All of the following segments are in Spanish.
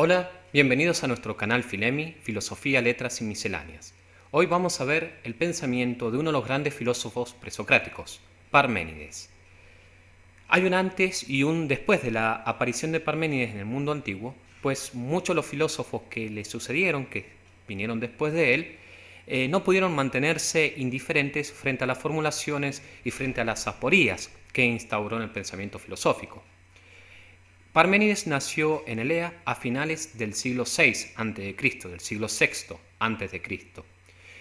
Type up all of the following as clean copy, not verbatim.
Hola, bienvenidos a nuestro canal Filemi, Filosofía, Letras y Misceláneas. Hoy vamos a ver el pensamiento de uno de los grandes filósofos presocráticos, Parménides. Hay un antes y un después de la aparición de Parménides en el mundo antiguo, pues muchos de los filósofos que le sucedieron, que vinieron después de él, no pudieron mantenerse indiferentes frente a las formulaciones y frente a las aporías que instauró en el pensamiento filosófico. Parménides nació en Elea a finales del siglo VI a.C., del siglo VI a.C.,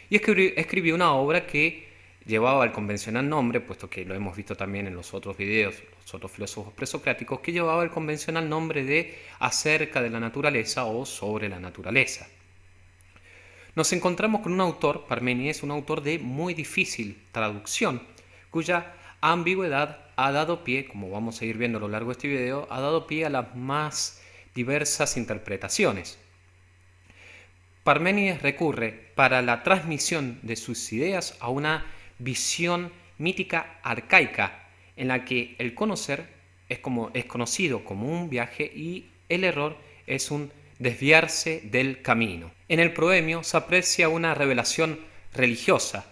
y escribió una obra que llevaba el convencional nombre, puesto que lo hemos visto también en los otros videos, los otros filósofos presocráticos, que llevaba el convencional nombre de Acerca de la naturaleza o Sobre la naturaleza. Nos encontramos con un autor, Parménides, un autor de muy difícil traducción, cuya ambigüedad ha dado pie, como vamos a ir viendo a lo largo de este video, ha dado pie a las más diversas interpretaciones. Parménides recurre para la transmisión de sus ideas a una visión mítica arcaica, en la que el conocer es conocido como un viaje y el error es un desviarse del camino. En el proemio se aprecia una revelación religiosa.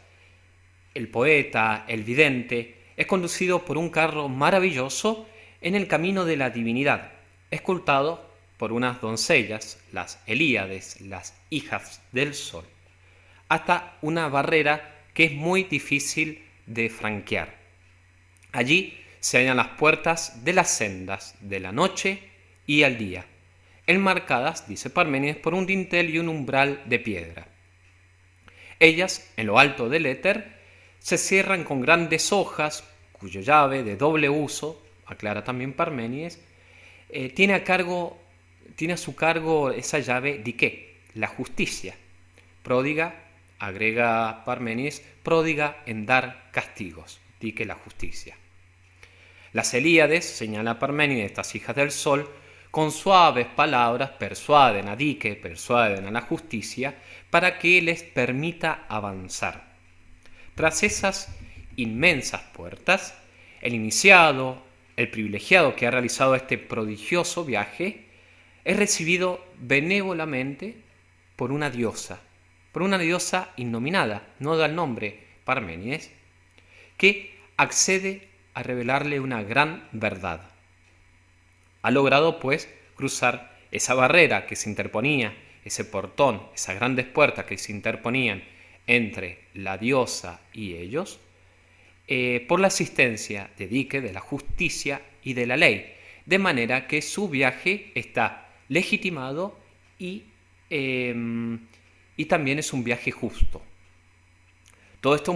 El poeta, el vidente, es conducido por un carro maravilloso en el camino de la divinidad, escoltado por unas doncellas, las Helíades, las hijas del sol, hasta una barrera que es muy difícil de franquear. Allí se hallan las puertas de las sendas de la noche y al día, enmarcadas, dice Parménides, por un dintel y un umbral de piedra. Ellas, en lo alto del éter, se cierran con grandes hojas, cuya llave de doble uso, aclara también Parménides, tiene a su cargo esa llave de qué, la justicia. Pródiga, agrega Parménides, pródiga en dar castigos, dique la justicia. Las Helíades, señala Parménides, estas hijas del sol, con suaves palabras persuaden a la justicia, para que les permita avanzar. Tras esas inmensas puertas, el iniciado, el privilegiado que ha realizado este prodigioso viaje, es recibido benévolamente por una diosa innominada, no da el nombre Parménides, que accede a revelarle una gran verdad. Ha logrado, pues, cruzar esa barrera que se interponía, ese portón, esas grandes puertas que se interponían entre la diosa y ellos, por la asistencia de Dike, de la justicia y de la ley, de manera que su viaje está legitimado y también es un viaje justo. Todo esto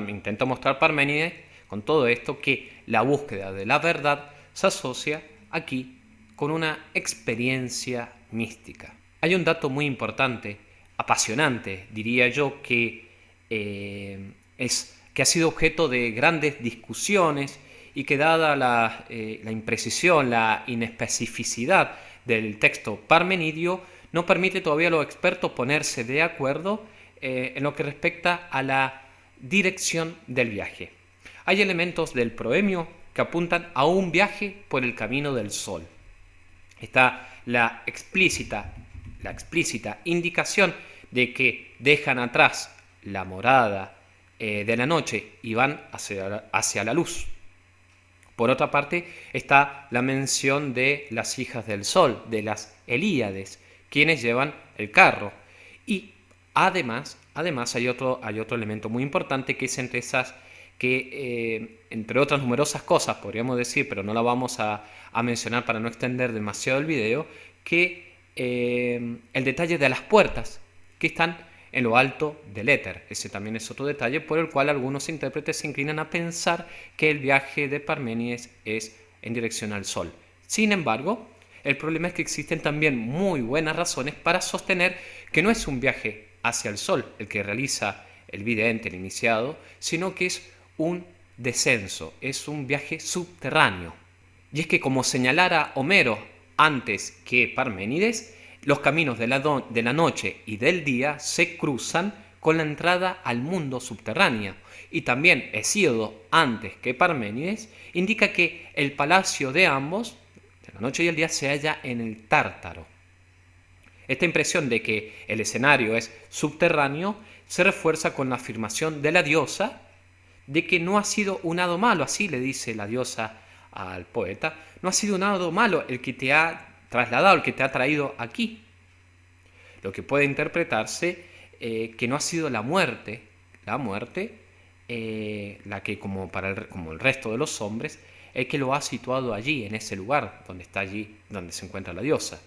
intenta mostrar Parménides con todo esto que la búsqueda de la verdad se asocia aquí con una experiencia mística. Hay un dato muy importante, apasionante, diría yo, que ha sido objeto de grandes discusiones y que dada la imprecisión, la inespecificidad del texto parmenidio, no permite todavía a los expertos ponerse de acuerdo en lo que respecta a la dirección del viaje. Hay elementos del proemio que apuntan a un viaje por el camino del sol. Está la explícita indicación de que dejan atrás la morada de la noche y van hacia la luz. Por otra parte, está la mención de las hijas del sol, de las Helíades, quienes llevan el carro. Y además hay otro elemento muy importante que es entre esas que, entre otras numerosas cosas, podríamos decir, pero no la vamos a mencionar para no extender demasiado el video, que el detalle de las puertas que están en lo alto del éter. Ese también es otro detalle por el cual algunos intérpretes se inclinan a pensar que el viaje de Parménides es en dirección al sol. Sin embargo, el problema es que existen también muy buenas razones para sostener que no es un viaje hacia el sol el que realiza el vidente, el iniciado, sino que es un descenso, es un viaje subterráneo. Y es que, como señalara Homero antes que Parménides, los caminos de la noche y del día se cruzan con la entrada al mundo subterráneo. Y también Hesíodo, antes que Parménides, indica que el palacio de ambos, de la noche y el día, se halla en el Tártaro. Esta impresión de que el escenario es subterráneo se refuerza con la afirmación de la diosa de que no ha sido un hado malo, así le dice la diosa al poeta, no ha sido un hado malo el que te ha trasladado, el que te ha traído aquí. Lo que puede interpretarse que no ha sido la muerte la que como el resto de los hombres, es que lo ha situado allí, en ese lugar donde está allí, donde se encuentra la diosa.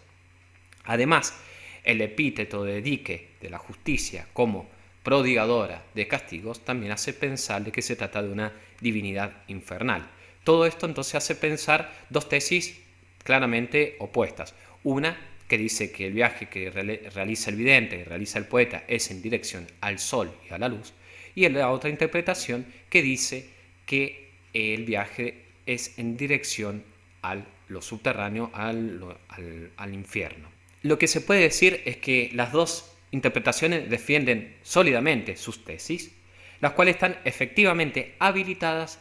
Además, el epíteto de Dike, de la justicia, como prodigadora de castigos, también hace pensar de que se trata de una divinidad infernal. Todo esto entonces hace pensar dos tesis claramente opuestas. Una que dice que el viaje que realiza el vidente, que realiza el poeta, es en dirección al sol y a la luz, y la otra interpretación que dice que el viaje es en dirección a lo subterráneo, al infierno. Lo que se puede decir es que las dos interpretaciones defienden sólidamente sus tesis, las cuales están efectivamente habilitadas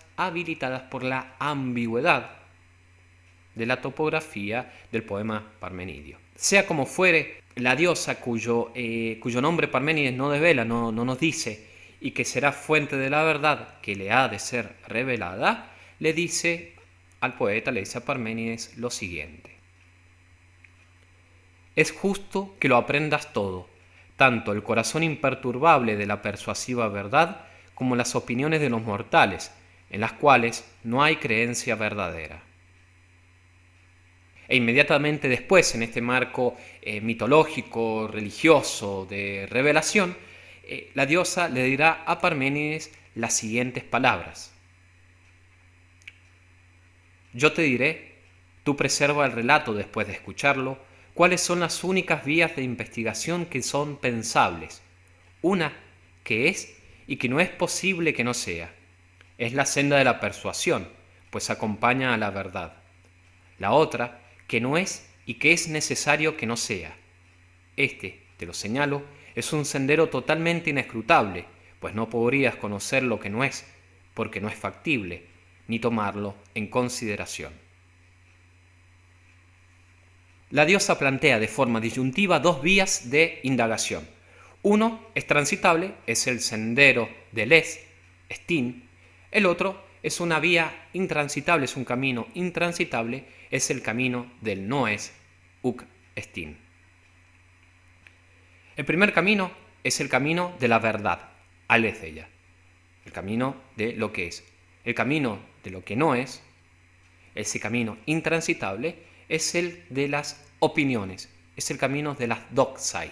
por la ambigüedad de la topografía del poema Parmenidio. Sea como fuere, la diosa cuyo nombre Parménides no desvela, no nos dice, y que será fuente de la verdad que le ha de ser revelada, le dice al poeta, le dice a Parménides lo siguiente: es justo que lo aprendas todo, tanto el corazón imperturbable de la persuasiva verdad como las opiniones de los mortales, en las cuales no hay creencia verdadera. E inmediatamente después, en este marco mitológico, religioso, de revelación, la diosa le dirá a Parménides las siguientes palabras: yo te diré, tú preserva el relato después de escucharlo, cuáles son las únicas vías de investigación que son pensables. Una, que es y que no es posible que no sea, es la senda de la persuasión, pues acompaña a la verdad. La otra, que no es y que es necesario que no sea. Este, te lo señalo, es un sendero totalmente inescrutable, pues no podrías conocer lo que no es, porque no es factible, ni tomarlo en consideración. La diosa plantea de forma disyuntiva dos vías de indagación. Uno es transitable, es el sendero del Estín. El otro es una vía intransitable, es un camino intransitable, es el camino del no es, Estín. El primer camino es el camino de la verdad, aletheia, el camino de lo que es. El camino de lo que no es, ese camino intransitable, es el de las opiniones, es el camino de las doxai,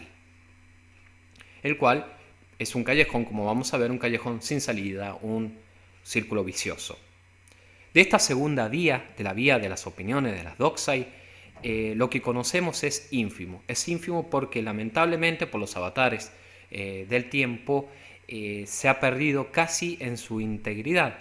el cual es un callejón, como vamos a ver, un callejón sin salida, un círculo vicioso. De esta segunda vía, de la vía de las opiniones, de las doxai, lo que conocemos es ínfimo. Es ínfimo porque lamentablemente por los avatares del tiempo se ha perdido casi en su integridad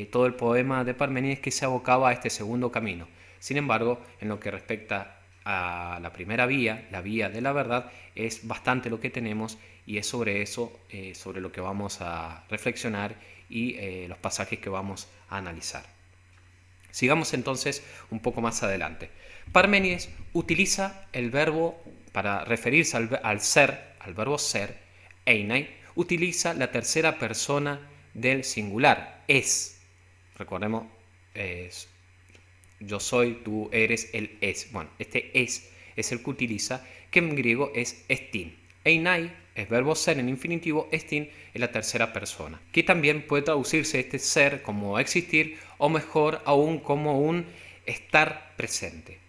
todo el poema de Parménides, que se abocaba a este segundo camino. Sin embargo, en lo que respecta a la primera vía, la vía de la verdad, es bastante lo que tenemos, y es sobre eso sobre lo que vamos a reflexionar y los pasajes que vamos a analizar. Sigamos entonces un poco más adelante. Parménides utiliza el verbo para referirse al ser, al verbo ser, einai, utiliza la tercera persona del singular, es. Recordemos, yo soy, tú eres, él es. Bueno, este es el que utiliza, que en griego es estin. Einai es verbo ser en infinitivo, estin es la tercera persona, que también puede traducirse este ser como existir, o mejor aún como un estar presente,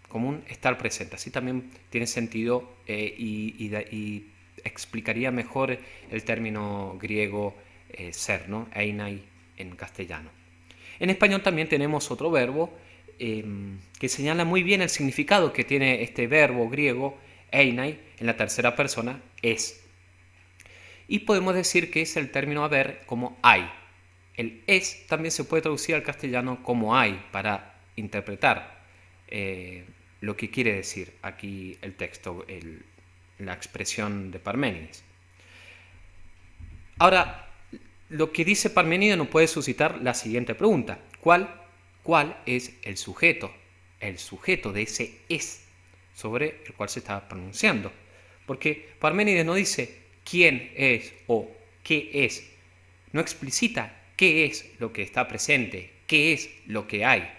Así también tiene sentido y explicaría mejor el término griego ser, ¿no? Einai en castellano. En español también tenemos otro verbo que señala muy bien el significado que tiene este verbo griego, einai, en la tercera persona, es. Y podemos decir que es el término haber como hay. El es también se puede traducir al castellano como hay, para interpretar lo que quiere decir aquí el texto, la expresión de Parménides. Ahora, lo que dice Parménides nos puede suscitar la siguiente pregunta: ¿Cuál es el sujeto el sujeto de ese es sobre el cual se está pronunciando. Porque Parménides no dice quién es o qué es, no explicita qué es lo que está presente, qué es lo que hay,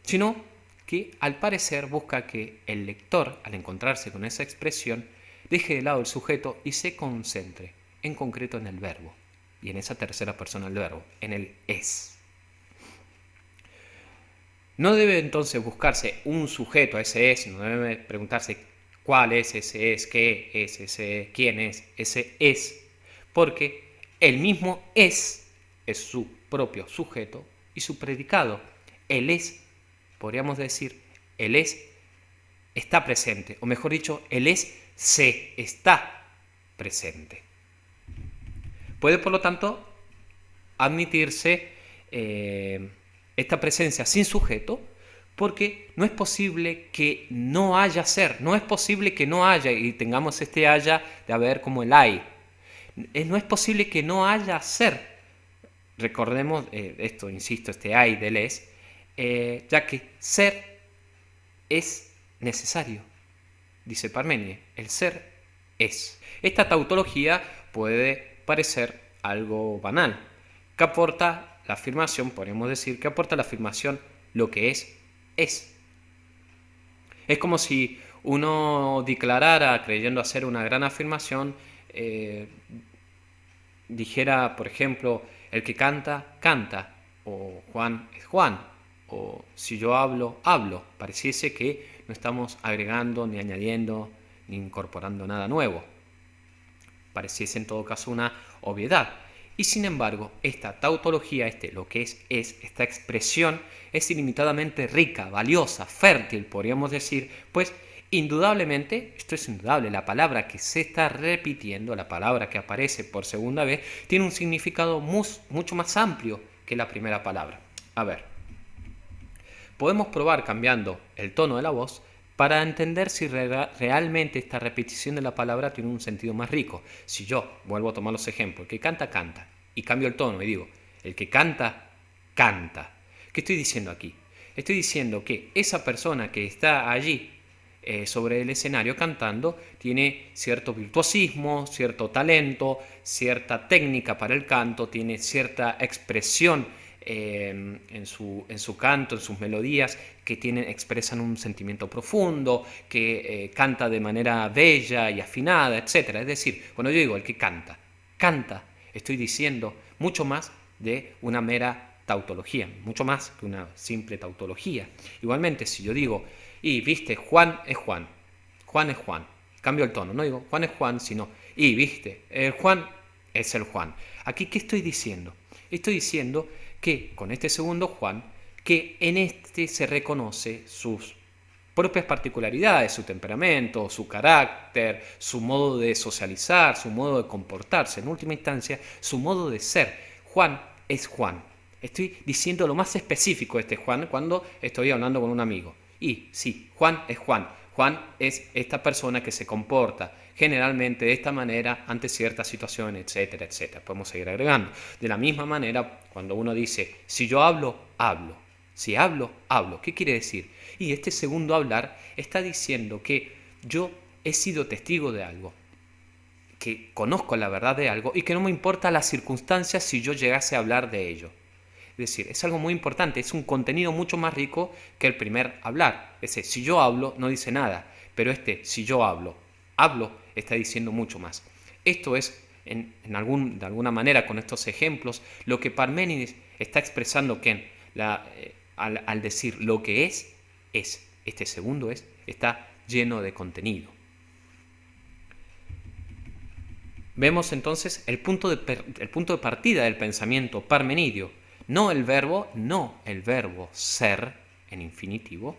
sino que al parecer busca que el lector, al encontrarse con esa expresión, deje de lado el sujeto y se concentre en concreto en el verbo, y en esa tercera persona del verbo, en el es. No debe entonces buscarse un sujeto a ese es, no debe preguntarse cuál es ese es, qué es ese, quién es ese es, porque el mismo es su propio sujeto y su predicado. El es, podríamos decir, el es está presente, o mejor dicho, el es se está presente. Puede, por lo tanto, admitirse esta presencia sin sujeto, porque no es posible que no haya ser, no es posible que no haya y tengamos este haya de haber como el hay. No es posible que no haya ser. Recordemos esto, insisto, este hay del es, ya que ser es necesario, dice Parménides, el ser es. Esta tautología puede parecer algo banal. ¿Qué aporta la afirmación? Podríamos decir que aporta la afirmación lo que es. Es como si uno declarara, creyendo hacer una gran afirmación, dijera, por ejemplo, el que canta, canta, o Juan es Juan, o si yo hablo, hablo. Pareciese que no estamos agregando, ni añadiendo, ni incorporando nada nuevo. Pareciese en todo caso una obviedad. Y sin embargo, esta tautología, lo que es, esta expresión, es ilimitadamente rica, valiosa, fértil, podríamos decir, pues indudablemente, esto es indudable, la palabra que se está repitiendo, la palabra que aparece por segunda vez, tiene un significado mucho más amplio que la primera palabra. A ver, podemos probar cambiando el tono de la voz para entender si realmente esta repetición de la palabra tiene un sentido más rico. Si yo, vuelvo a tomar los ejemplos, el que canta, canta, y cambio el tono y digo, el que canta, canta. ¿Qué estoy diciendo aquí? Estoy diciendo que esa persona que está allí sobre el escenario cantando tiene cierto virtuosismo, cierto talento, cierta técnica para el canto, tiene cierta expresión en su canto, en sus melodías, que expresan un sentimiento profundo, que canta de manera bella y afinada, etc. Es decir, cuando yo digo el que canta, estoy diciendo mucho más de una mera tautología, mucho más que una simple tautología. Igualmente, si yo digo, y viste, Juan es Juan, Juan es Juan, cambio el tono, no digo Juan es Juan, sino, y viste, el Juan es el Juan. Aquí, ¿qué estoy diciendo? Estoy diciendo que con este segundo Juan, que en este se reconoce sus propias particularidades, su temperamento, su carácter, su modo de socializar, su modo de comportarse, en última instancia, su modo de ser. Juan es Juan. Estoy diciendo lo más específico de este Juan cuando estoy hablando con un amigo. Y sí, Juan es Juan. Juan es esta persona que se comporta generalmente de esta manera ante ciertas situaciones, etcétera, etcétera. Podemos seguir agregando. De la misma manera, cuando uno dice, si yo hablo, hablo. Si hablo, hablo. ¿Qué quiere decir? Y este segundo hablar está diciendo que yo he sido testigo de algo, que conozco la verdad de algo y que no me importa las circunstancias si yo llegase a hablar de ello. Es decir, es algo muy importante, es un contenido mucho más rico que el primer hablar. Es decir, si yo hablo, no dice nada, pero si yo hablo, está diciendo mucho más. Esto es, de alguna manera, con estos ejemplos, lo que Parménides está expresando que al decir lo que es, este segundo está lleno de contenido. Vemos entonces el punto de partida del pensamiento parmenidio. No el verbo ser en infinitivo,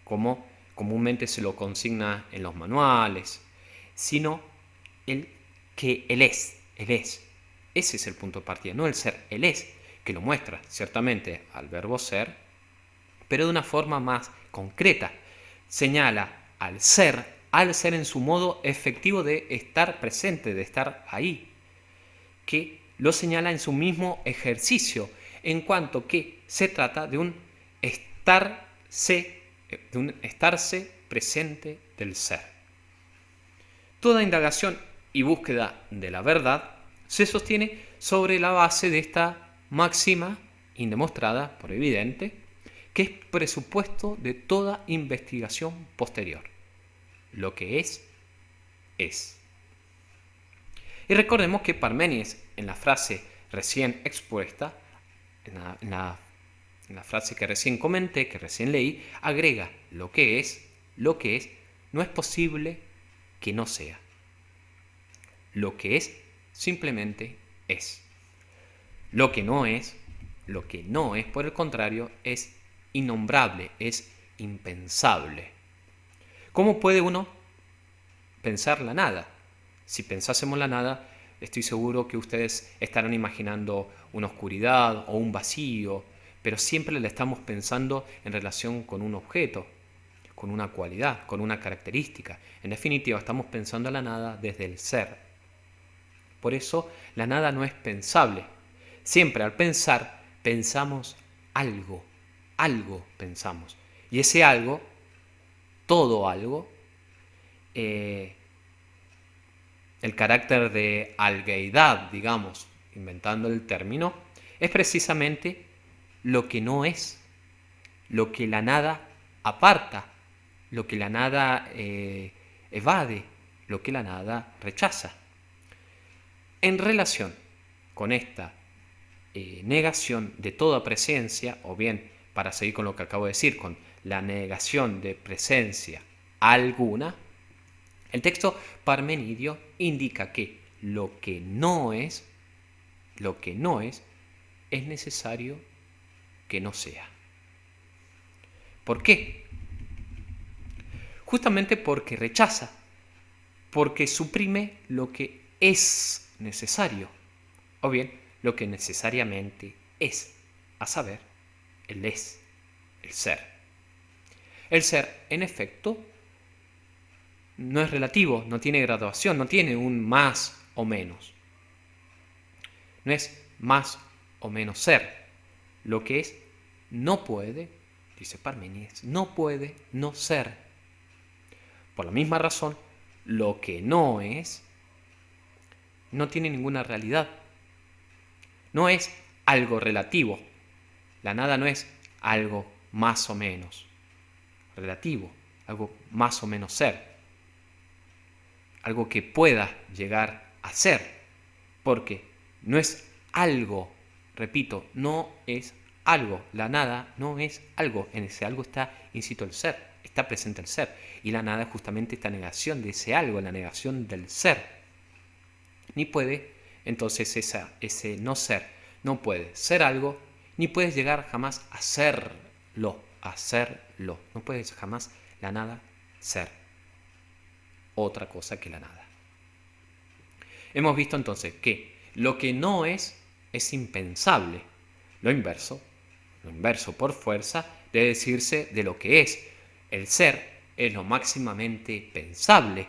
como comúnmente se lo consigna en los manuales, sino el es. Ese es el punto de partida, no el ser, el es, que lo muestra ciertamente al verbo ser, pero de una forma más concreta. Señala al ser en su modo efectivo de estar presente, de estar ahí, que lo señala en su mismo ejercicio, en cuanto que se trata de un estarse presente del ser. Toda indagación y búsqueda de la verdad se sostiene sobre la base de esta máxima, indemostrada por evidente, que es presupuesto de toda investigación posterior. Lo que es. Y recordemos que Parménides, en la frase recién expuesta, en la frase que recién comenté, que recién leí, agrega lo que es, no es posible que no sea. Lo que es, simplemente es. Lo que no es, por el contrario, es innombrable, es impensable. ¿Cómo puede uno pensar la nada? Si pensásemos la nada, estoy seguro que ustedes estarán imaginando una oscuridad o un vacío, pero siempre la estamos pensando en relación con un objeto, con una cualidad, con una característica. En definitiva, estamos pensando la nada desde el ser. Por eso, la nada no es pensable. Siempre al pensar, pensamos algo pensamos. Y ese algo, todo algo, el carácter de algueidad, digamos, inventando el término, es precisamente lo que no es, lo que la nada aparta, lo que la nada evade, lo que la nada rechaza. En relación con esta negación de toda presencia, o bien, para seguir con lo que acabo de decir, con la negación de presencia alguna, el texto parmenidio indica que lo que no es, es necesario que no sea. ¿Por qué? Justamente porque rechaza, porque suprime lo que es necesario, o bien lo que necesariamente es, a saber, el es, el ser. El ser, en efecto, no es relativo, no tiene graduación, no tiene un más o menos. No es más o menos ser. Lo que es no puede, dice Parménides, no puede no ser. Por la misma razón, lo que no es no tiene ninguna realidad. No es algo relativo. La nada no es algo más o menos relativo, algo más o menos ser. Algo que pueda llegar a ser, porque no es algo, repito, no es algo, la nada no es algo, en ese algo está, insisto, el ser, está presente el ser, y la nada es justamente esta negación de ese algo, la negación del ser. Ni puede, entonces, ese no ser, no puede ser algo, ni puedes llegar jamás a serlo, no puedes jamás la nada ser otra cosa que la nada. Hemos visto entonces que lo que no es impensable. Lo inverso por fuerza, debe decirse de lo que es. El ser es lo máximamente pensable.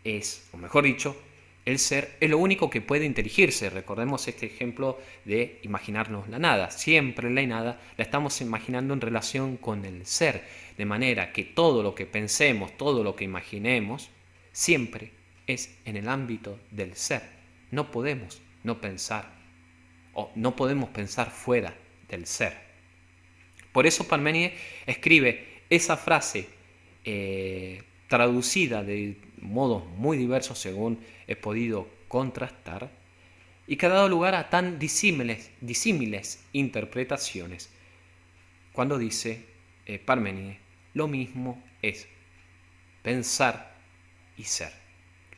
Es, o mejor dicho, el ser es lo único que puede inteligirse. Recordemos este ejemplo de imaginarnos la nada. Siempre la nada la estamos imaginando en relación con el ser. De manera que todo lo que pensemos, todo lo que imaginemos, siempre es en el ámbito del ser. No podemos no pensar, o no podemos pensar fuera del ser. Por eso Parménides escribe esa frase traducida de modos muy diversos según he podido contrastar, y que ha dado lugar a tan disímiles interpretaciones, cuando dice Parménides, lo mismo es pensar y ser.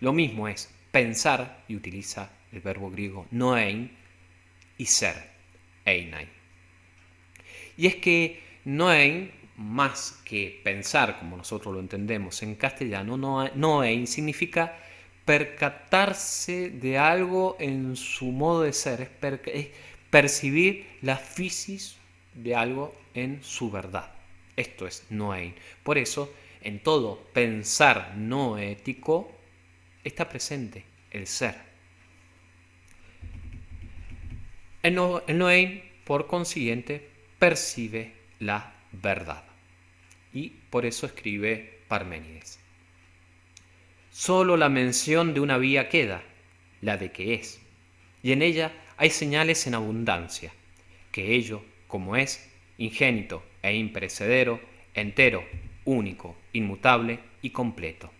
Lo mismo es pensar, y utiliza el verbo griego noein, y ser, einein. Y es que noein, más que pensar, como nosotros lo entendemos en castellano, noein significa percatarse de algo en su modo de ser, es percibir la physis de algo en su verdad. Esto es noein. Por eso, en todo pensar no ético está presente el ser. El noein por consiguiente percibe la verdad. Y por eso escribe Parménides: solo la mención de una vía queda, la de que es, y en ella hay señales en abundancia, que ello, como es, ingénito e imperecedero, entero, único, inmutable y completo,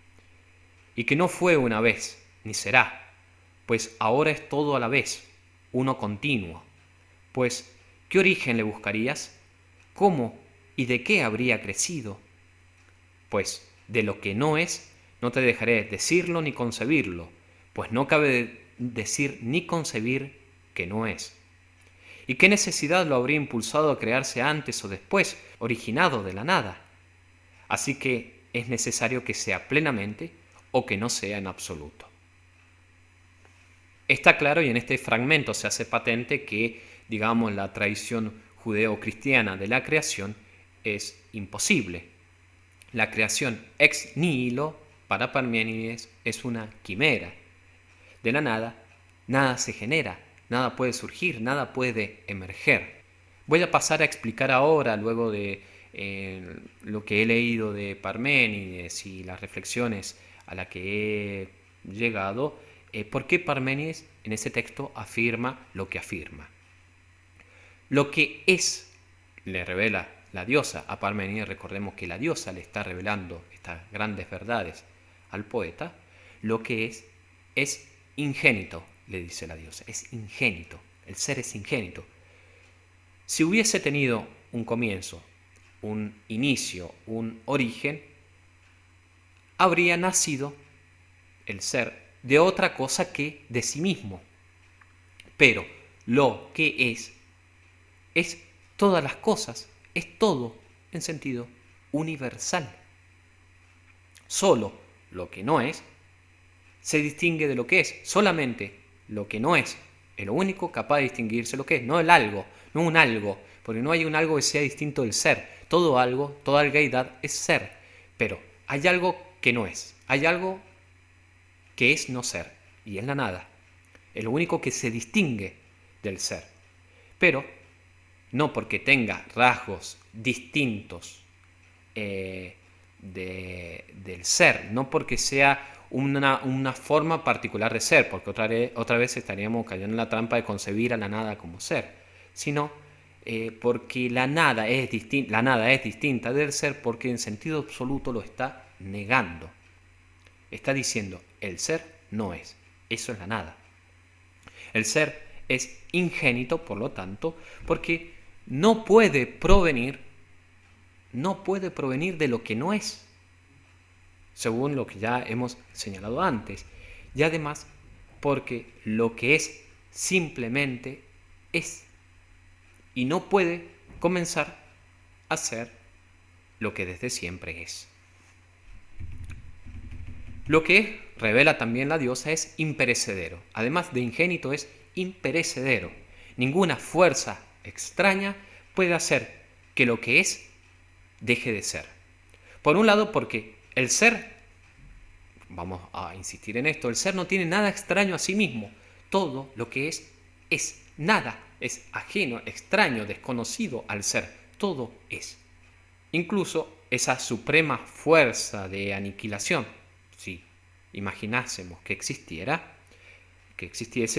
y que no fue una vez, ni será, pues ahora es todo a la vez, uno continuo. Pues, ¿qué origen le buscarías? ¿Cómo y de qué habría crecido? Pues, de lo que no es, no te dejaré decirlo ni concebirlo, pues no cabe decir ni concebir que no es. ¿Y qué necesidad lo habría impulsado a crearse antes o después, originado de la nada? Así que es necesario que sea plenamente o que no sea en absoluto. Está claro, y en este fragmento se hace patente que, digamos, la tradición judeo-cristiana de la creación es imposible. La creación ex nihilo, para Parménides, es una quimera. De la nada, nada se genera, nada puede surgir, nada puede emerger. Voy a pasar a explicar ahora, luego de lo que he leído de Parménides y las reflexiones a las que he llegado, por qué Parménides en ese texto afirma lo que afirma. Lo que es, le revela la diosa a Parménides. Recordemos que la diosa le está revelando estas grandes verdades al poeta. Lo que es ingénito, le dice la diosa, es ingénito, el ser es ingénito. Si hubiese tenido un comienzo, un inicio, un origen, habría nacido el ser de otra cosa que de sí mismo. Pero lo que es todas las cosas, es todo en sentido universal. Solo lo que no es se distingue de lo que es. Solamente lo que no es lo único capaz de distinguirse lo que es, no el algo, no un algo, porque no hay un algo que sea distinto del ser. Todo algo, toda algueidad es ser, pero hay algo que no es, hay algo que es no ser, y es la nada. Es lo único que se distingue del ser, pero no porque tenga rasgos distintos del ser, no porque sea una forma particular de ser, porque otra vez estaríamos cayendo en la trampa de concebir a la nada como ser, sino porque la nada es distinta del ser, porque en sentido absoluto lo está negando. Está diciendo, el ser no es, eso es la nada. El ser es ingénito, por lo tanto, porque no puede provenir de lo que no es, según lo que ya hemos señalado antes, y además porque lo que es simplemente es, y no puede comenzar a ser lo que desde siempre es. Lo que revela también la diosa es imperecedero, además de ingénito es imperecedero. Ninguna fuerza extraña puede hacer que lo que es deje de ser. Por un lado, porque el ser, vamos a insistir en esto, el ser no tiene nada extraño a sí mismo. Todo lo que es nada, es ajeno, extraño, desconocido al ser. Todo es. Incluso esa suprema fuerza de aniquilación, si imaginásemos que existiese,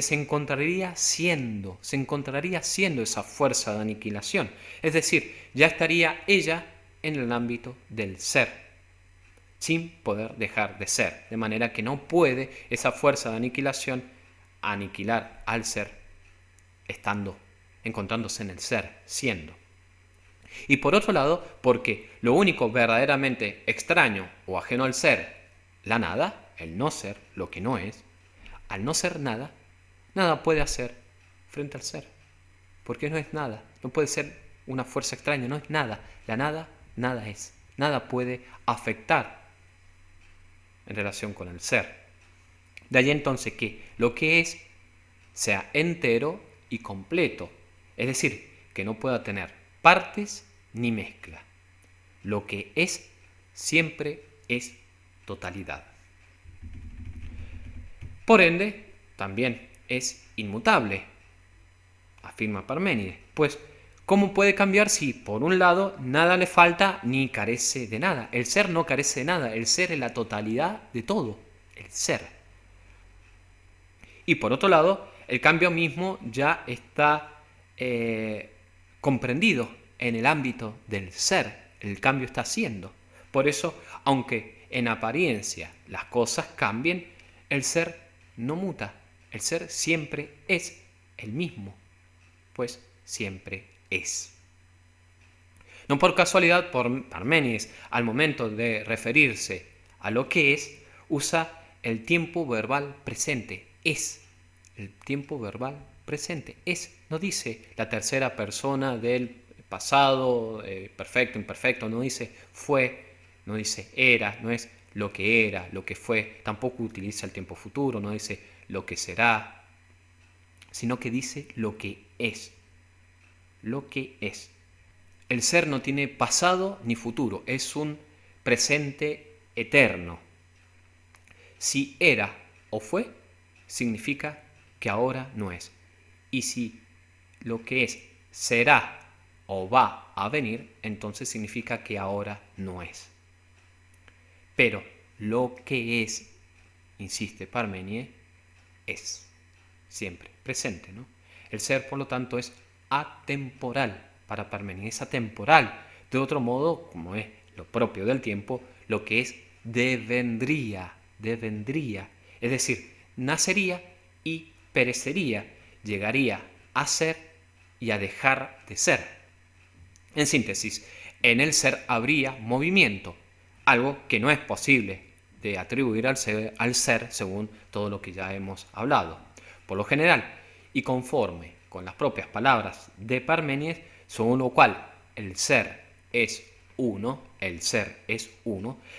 se encontraría siendo esa fuerza de aniquilación. Es decir, ya estaría ella en el ámbito del ser, sin poder dejar de ser, de manera que no puede esa fuerza de aniquilación aniquilar al ser encontrándose en el ser, siendo. Y por otro lado, porque lo único verdaderamente extraño o ajeno al ser, la nada, el no ser, lo que no es, al no ser nada, nada puede hacer frente al ser, porque no es nada, no puede ser una fuerza extraña, no es nada, la nada, nada es, nada puede afectar en relación con el ser. De ahí entonces que lo que es sea entero y completo, es decir, que no pueda tener partes ni mezcla. Lo que es siempre es totalidad. Por ende, también es inmutable. afirma Parménides. Pues, ¿cómo puede cambiar si, por un lado, nada le falta ni carece de nada? El ser no carece de nada, el ser es la totalidad de todo, el ser. Y por otro lado, el cambio mismo ya está comprendido en el ámbito del ser, el cambio está haciendo. Por eso, aunque en apariencia las cosas cambien, el ser no muta, el ser siempre es el mismo, pues siempre es. No por casualidad, Parménides, al momento de referirse a lo que es, usa el tiempo verbal presente, es. El tiempo verbal presente es. No dice la tercera persona del pasado, perfecto, imperfecto, no dice fue, no dice era, no es lo que era, lo que fue, tampoco utiliza el tiempo futuro, no dice lo que será, sino que dice lo que es. Lo que es. El ser no tiene pasado ni futuro, es un presente eterno. Si era o fue, significa que ahora no es. Y si lo que es será o va a venir, entonces significa que ahora no es. Pero lo que es, insiste Parménides, es siempre presente, ¿no? El ser, por lo tanto, es atemporal para Parménides, es atemporal. De otro modo, como es lo propio del tiempo, lo que es devendría, es decir, nacería y perecería, llegaría a ser y a dejar de ser. En síntesis, en el ser habría movimiento, algo que no es posible de atribuir al ser según todo lo que ya hemos hablado. Por lo general, y conforme con las propias palabras de Parménides, según lo cual el ser es uno,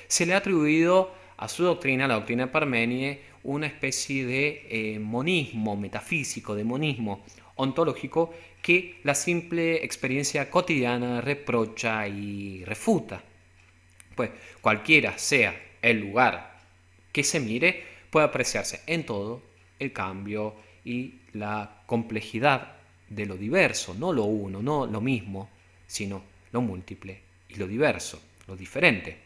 se le ha atribuido a su doctrina, la doctrina de Parménides, una especie de monismo metafísico, de monismo ontológico que la simple experiencia cotidiana reprocha y refuta. Pues cualquiera sea el lugar que se mire, puede apreciarse en todo el cambio y la complejidad de lo diverso, no lo uno, no lo mismo, sino lo múltiple y lo diverso, lo diferente.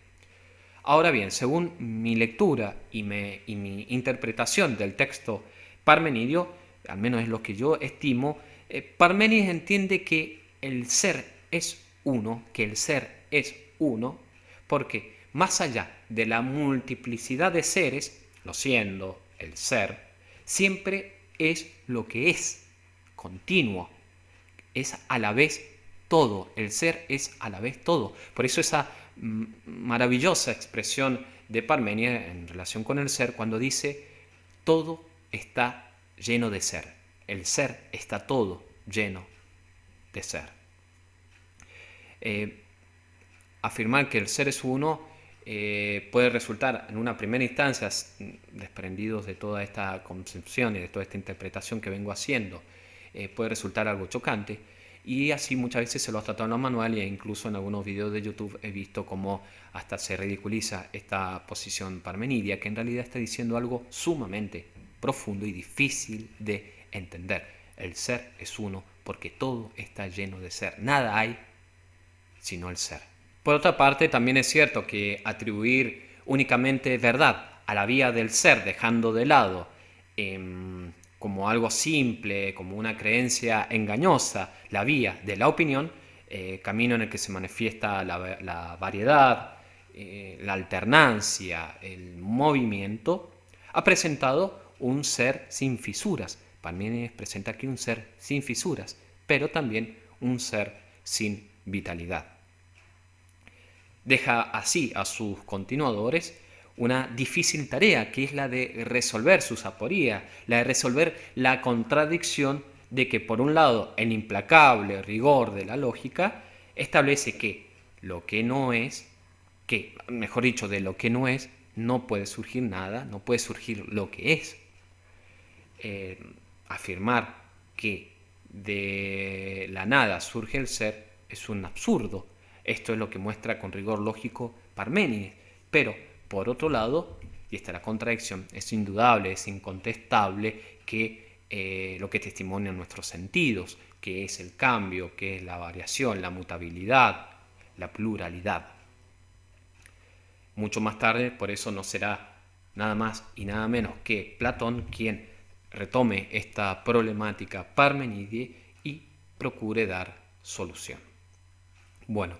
Ahora bien, según mi lectura y mi interpretación del texto parmenidio, al menos es lo que yo estimo, Parménides entiende que el ser es uno, porque más allá de la multiplicidad de seres, lo siendo, el ser, siempre es lo que es, continuo, es a la vez todo, el ser es a la vez todo. Por eso esa maravillosa expresión de Parménides en relación con el ser, cuando dice, todo está lleno de ser, el ser está todo lleno de ser. Afirmar que el ser es uno puede resultar en una primera instancia, desprendidos de toda esta concepción y de toda esta interpretación que vengo haciendo, puede resultar algo chocante, y así muchas veces se lo ha tratado en los manuales e incluso en algunos videos de YouTube he visto cómo hasta se ridiculiza esta posición parmenidia, que en realidad está diciendo algo sumamente profundo y difícil de entender. El ser es uno porque todo está lleno de ser, nada hay sino el ser. Por otra parte, también es cierto que atribuir únicamente verdad a la vía del ser, dejando de lado como algo simple, como una creencia engañosa, la vía de la opinión, camino en el que se manifiesta la variedad, la alternancia, el movimiento, ha presentado un ser sin fisuras. Parménides presenta aquí un ser sin fisuras, pero también un ser sin vitalidad. Deja así a sus continuadores una difícil tarea, que es la de resolver sus aporías, la de resolver la contradicción de que, por un lado, el implacable rigor de la lógica establece que lo que no es, que, mejor dicho, de lo que no es, no puede surgir nada, no puede surgir lo que es. Afirmar que de la nada surge el ser es un absurdo. Esto es lo que muestra con rigor lógico Parménides. Pero, por otro lado, y esta es la contradicción, es indudable, es incontestable que lo que testimonian nuestros sentidos, qué es el cambio, qué es la variación, la mutabilidad, la pluralidad. Mucho más tarde, por eso no será nada más y nada menos que Platón quien retome esta problemática parmenidie y procure dar solución. Bueno,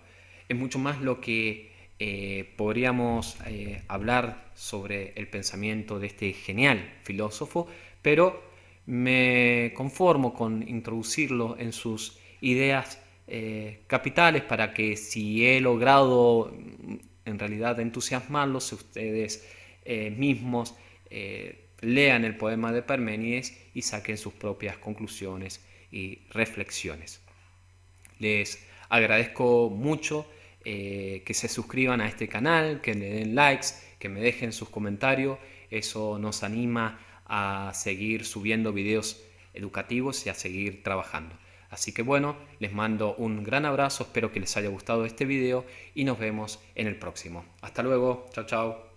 es mucho más lo que podríamos hablar sobre el pensamiento de este genial filósofo, pero me conformo con introducirlo en sus ideas capitales para que si he logrado en realidad entusiasmarlos, ustedes mismos lean el poema de Parménides y saquen sus propias conclusiones y reflexiones. Les agradezco mucho que se suscriban a este canal, que le den likes, que me dejen sus comentarios. Eso nos anima a seguir subiendo videos educativos y a seguir trabajando. Así que bueno, les mando un gran abrazo, espero que les haya gustado este video y nos vemos en el próximo. Hasta luego, chao chao.